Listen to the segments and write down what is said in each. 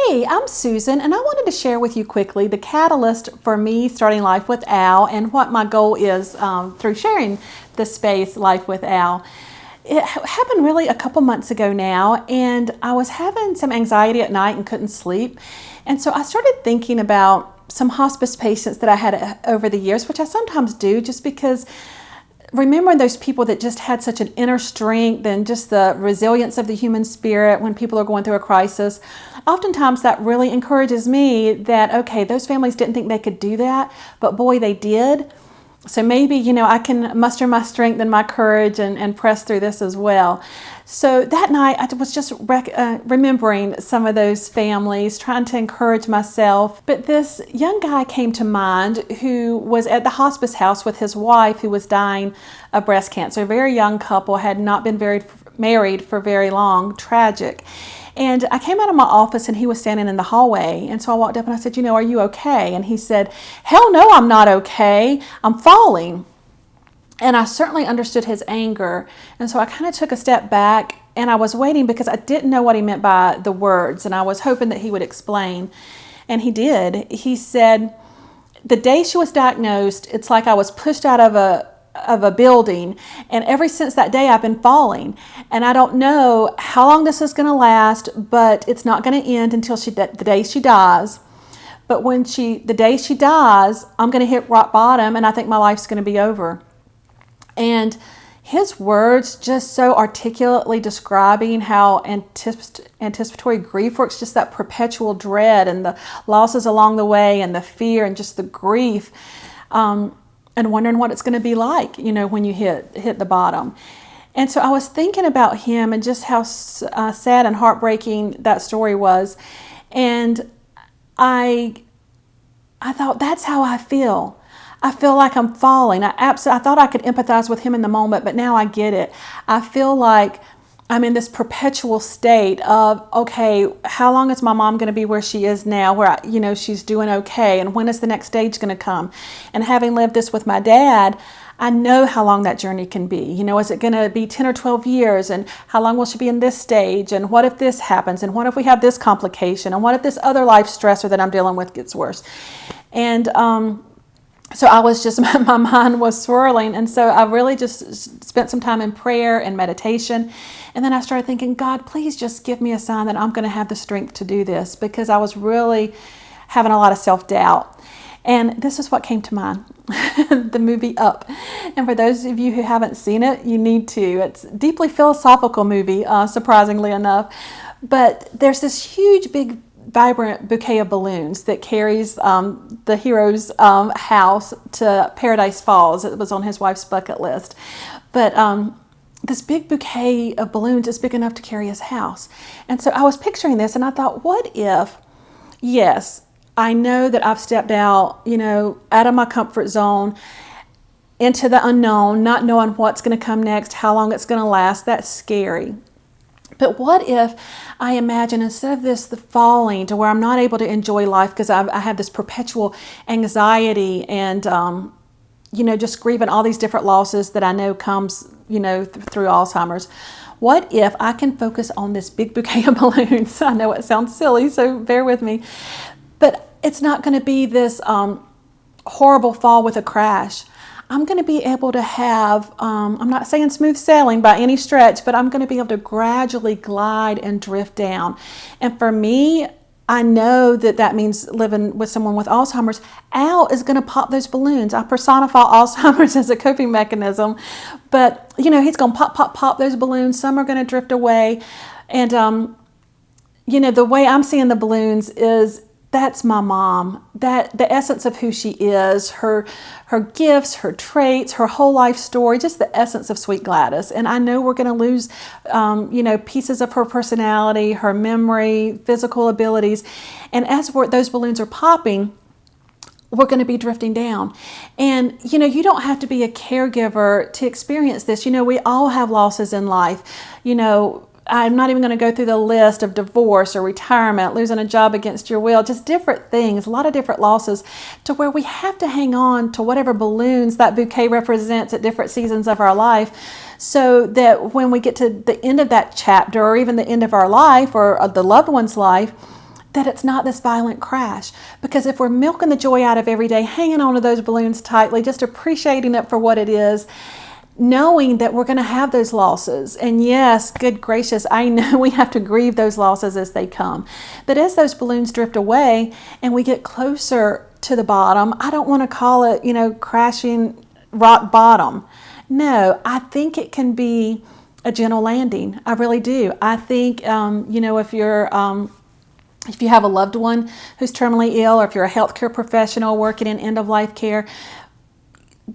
Hey, I'm Susan, and I wanted to share with you quickly the catalyst for me starting Life with Al and what my goal is through sharing the space Life with Al. It happened really a couple months ago now, and I was having some anxiety at night and couldn't sleep. And so I started thinking about some hospice patients that I had over the years, which I sometimes do just because remembering those people that just had such an inner strength and just the resilience of the human spirit when people are going through a crisis, oftentimes that really encourages me that, okay, those families didn't think they could do that, but boy, they did. So maybe, I can muster my strength and my courage and press through this as well. So that night, I was just remembering some of those families, trying to encourage myself. But this young guy came to mind who was at the hospice house with his wife who was dying of breast cancer. A very young couple, had not been married for very long, tragic. And I came out of my office and he was standing in the hallway. And so I walked up and I said, are you okay? And he said, hell no, I'm not okay. I'm falling. And I certainly understood his anger. And so I kind of took a step back and I was waiting because I didn't know what he meant by the words. And I was hoping that he would explain. And he did. He said, the day she was diagnosed, it's like I was pushed out of a building, and ever since that day I've been falling, and I don't know how long this is going to last, but it's not going to end until the day she dies. But the day she dies, I'm going to hit rock bottom, and I think my life's going to be over. And his words just so articulately describing how anticipatory grief works, just that perpetual dread and the losses along the way and the fear and just the grief, and wondering what it's going to be like, when you hit the bottom. And so I was thinking about him and just how sad and heartbreaking that story was. And I thought, that's how I feel. I feel like I'm falling. I thought I could empathize with him in the moment, but now I get it. I feel like I'm in this perpetual state of, okay, how long is my mom going to be where she is now, where, she's doing okay, and when is the next stage going to come? And having lived this with my dad, I know how long that journey can be. Is it going to be 10 or 12 years? And how long will she be in this stage? And what if this happens? And what if we have this complication? And what if this other life stressor that I'm dealing with gets worse? And so I was just, my mind was swirling. And so I really just spent some time in prayer and meditation. And then I started thinking, God, please just give me a sign that I'm going to have the strength to do this, because I was really having a lot of self-doubt. And this is what came to mind, the movie Up. And for those of you who haven't seen it, you need to. It's a deeply philosophical movie, surprisingly enough. But there's this huge, big, vibrant bouquet of balloons that carries the hero's house to Paradise Falls. It was on his wife's bucket list. But this big bouquet of balloons is big enough to carry his house. And so I was picturing this and I thought, what if, yes, I know that I've stepped out, out of my comfort zone into the unknown, not knowing what's going to come next, how long it's going to last. That's scary. But what if I imagine, instead of the falling to where I'm not able to enjoy life because I have this perpetual anxiety and, just grieving all these different losses that I know comes, through Alzheimer's. What if I can focus on this big bouquet of balloons? I know it sounds silly, so bear with me. But it's not going to be this horrible fall with a crash. I'm going to be able to have, I'm not saying smooth sailing by any stretch, but I'm going to be able to gradually glide and drift down. And for me, I know that means living with someone with Alzheimer's. Al is going to pop those balloons. I personify Alzheimer's as a coping mechanism, but he's going to pop those balloons. Some are going to drift away. And, the way I'm seeing the balloons is, that's my mom, that the essence of who she is, her gifts, her traits, her whole life story, just the essence of sweet Gladys. And I know we're going to lose, pieces of her personality, her memory, physical abilities. And as those balloons are popping, we're going to be drifting down. And, you don't have to be a caregiver to experience this. We all have losses in life. I'm not even going to go through the list of divorce or retirement, losing a job against your will, just different things, a lot of different losses, to where we have to hang on to whatever balloons that bouquet represents at different seasons of our life, so that when we get to the end of that chapter, or even the end of our life or the loved one's life, that it's not this violent crash. Because if we're milking the joy out of every day, hanging on to those balloons tightly, just appreciating it for what it is, knowing that we're going to have those losses. And yes, good gracious, I know we have to grieve those losses as they come. But as those balloons drift away and we get closer to the bottom, I don't want to call it, crashing rock bottom. No, I think it can be a gentle landing. I really do. I think, if you have a loved one who's terminally ill, or if you're a healthcare professional working in end-of-life care,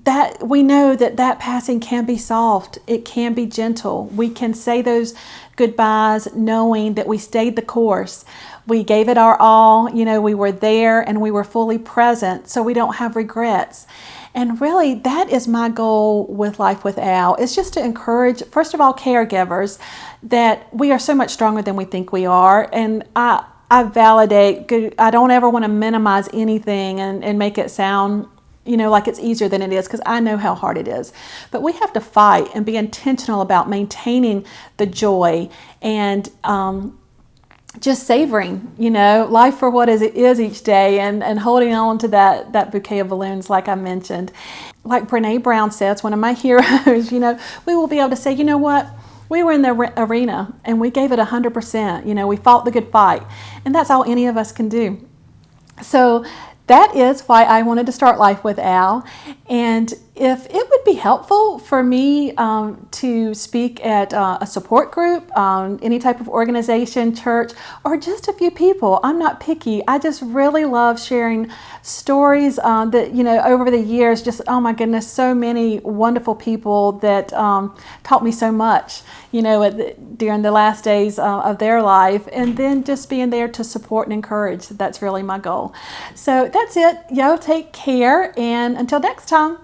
that we know that passing can be soft. It can be gentle. We can say those goodbyes knowing that we stayed the course. We gave it our all. We were there and we were fully present, so we don't have regrets. And really, that is my goal with Life with Al, is just to encourage, first of all, caregivers, that we are so much stronger than we think we are. And I validate, I don't ever want to minimize anything and make it sound like it's easier than it is, because I know how hard it is. But we have to fight and be intentional about maintaining the joy and just savoring, life for what it is each day, and holding on to that bouquet of balloons, like I mentioned. Like Brene Brown says, one of my heroes, we will be able to say, you know what? We were in the arena and we gave it 100%. We fought the good fight. And that's all any of us can do. So that is why I wanted to start Life with Al. And if it would be helpful for me to speak at a support group, any type of organization, church, or just a few people, I'm not picky. I just really love sharing stories that, over the years, just, oh my goodness, so many wonderful people that taught me so much, during the last days of their life, and then just being there to support and encourage. That's really my goal. So that's it. Y'all take care, and until next time.